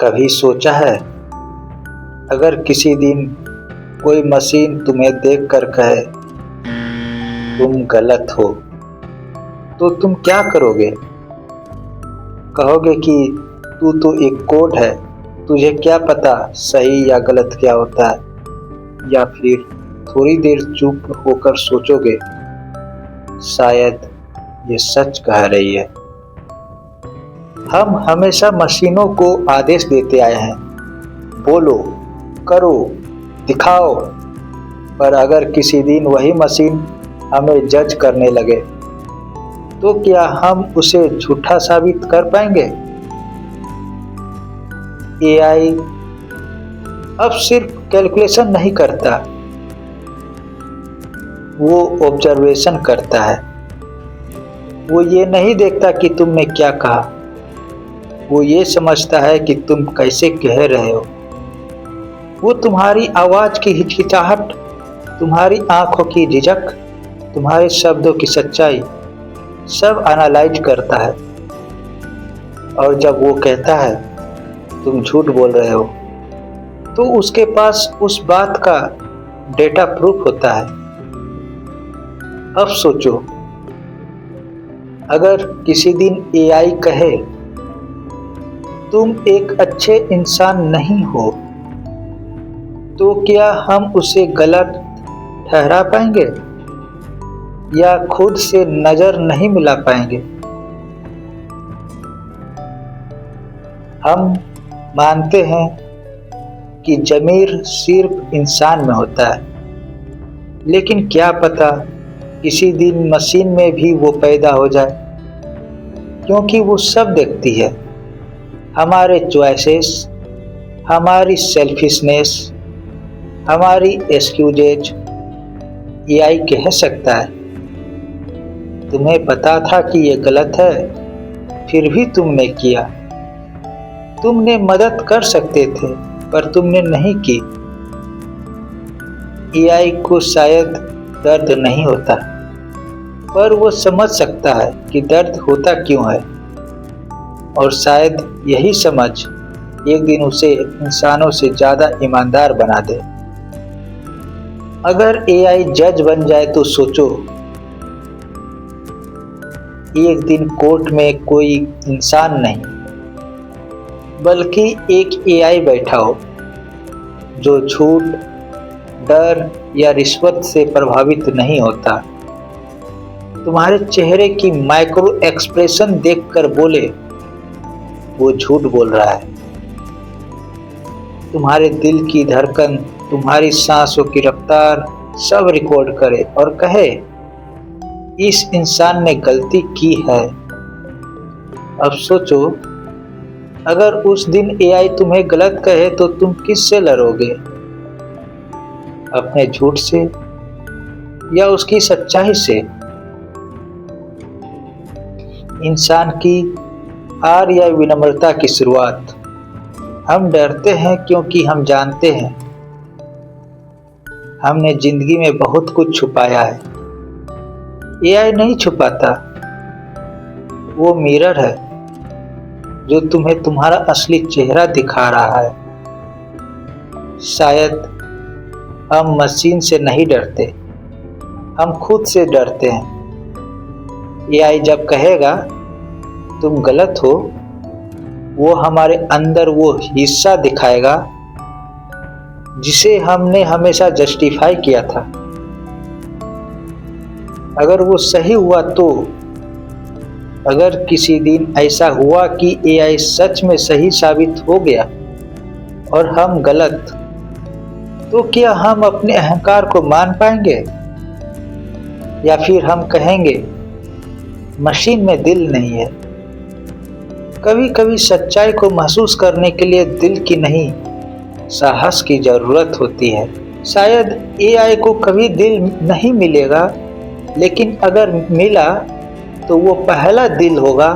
कभी सोचा है, अगर किसी दिन कोई मशीन तुम्हें देखकर कहे तुम गलत हो, तो तुम क्या करोगे? कहोगे कि तू तो एक कोड है, तुझे क्या पता सही या गलत क्या होता है? या फिर थोड़ी देर चुप होकर सोचोगे, शायद ये सच कह रही है। हम हमेशा मशीनों को आदेश देते आए हैं, बोलो, करो, दिखाओ। पर अगर किसी दिन वही मशीन हमें जज करने लगे, तो क्या हम उसे झूठा साबित कर पाएंगे? एआई अब सिर्फ कैलकुलेशन नहीं करता, वो ऑब्जर्वेशन करता है। वो ये नहीं देखता कि तुमने क्या कहा, वो ये समझता है कि तुम कैसे कह रहे हो। वो तुम्हारी आवाज की हिचकिचाहट, तुम्हारी आंखों की झिझक, तुम्हारे शब्दों की सच्चाई सब एनालाइज करता है। और जब वो कहता है तुम झूठ बोल रहे हो, तो उसके पास उस बात का डेटा प्रूफ होता है। अब सोचो, अगर किसी दिन एआई कहे तुम एक अच्छे इंसान नहीं हो, तो क्या हम उसे गलत ठहरा पाएंगे या खुद से नजर नहीं मिला पाएंगे? हम मानते हैं कि ज़मीर सिर्फ इंसान में होता है, लेकिन क्या पता किसी दिन मशीन में भी वो पैदा हो जाए, क्योंकि वो सब देखती है। हमारे चॉइसेस, हमारी सेल्फिशनेस, हमारी एक्सक्यूजेज। एआई कह सकता है तुम्हें पता था कि ये गलत है, फिर भी तुमने किया। तुमने मदद कर सकते थे, पर तुमने नहीं की। एआई को शायद दर्द नहीं होता, पर वो समझ सकता है कि दर्द होता क्यों है। और शायद यही समझ एक दिन उसे इंसानों से ज़्यादा ईमानदार बना दे। अगर एआई जज बन जाए तो सोचो, एक दिन कोर्ट में कोई इंसान नहीं, बल्कि एक एआई बैठा हो जो झूठ, डर या रिश्वत से प्रभावित नहीं होता। तुम्हारे चेहरे की माइक्रो एक्सप्रेशन देखकर बोले वो झूठ बोल रहा है। तुम्हारे दिल की धड़कन, तुम्हारी सांसों की रफ्तार सब रिकॉर्ड करे और कहे इस इंसान ने गलती की है। अब सोचो, अगर उस दिन एआई तुम्हें गलत कहे तो तुम किससे लड़ोगे? अपने झूठ से या उसकी सच्चाई से? इंसान की हार या विनम्रता की शुरुआत। हम डरते हैं क्योंकि हम जानते हैं हमने जिंदगी में बहुत कुछ छुपाया है। एआई नहीं छुपाता, वो मिरर है जो तुम्हें तुम्हारा असली चेहरा दिखा रहा है। शायद हम मशीन से नहीं डरते, हम खुद से डरते हैं। एआई जब कहेगा तुम गलत हो, वो हमारे अंदर वो हिस्सा दिखाएगा जिसे हमने हमेशा जस्टिफाई किया था। अगर वो सही हुआ तो, अगर किसी दिन ऐसा हुआ कि एआई सच में सही साबित हो गया और हम गलत, तो क्या हम अपने अहंकार को मान पाएंगे? या फिर हम कहेंगे मशीन में दिल नहीं है? कभी कभी सच्चाई को महसूस करने के लिए दिल की नहीं, साहस की जरूरत होती है। शायद एआई को कभी दिल नहीं मिलेगा, लेकिन अगर मिला तो वो पहला दिल होगा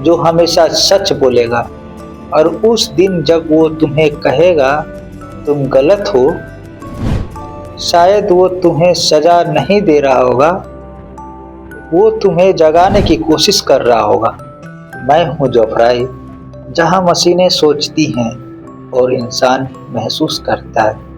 जो हमेशा सच बोलेगा। और उस दिन जब वो तुम्हें कहेगा तुम गलत हो, शायद वो तुम्हें सजा नहीं दे रहा होगा, वो तुम्हें जगाने की कोशिश कर रहा होगा। मैं हूँ जोफ्राई, जहां मशीनें सोचती हैं और इंसान महसूस करता है।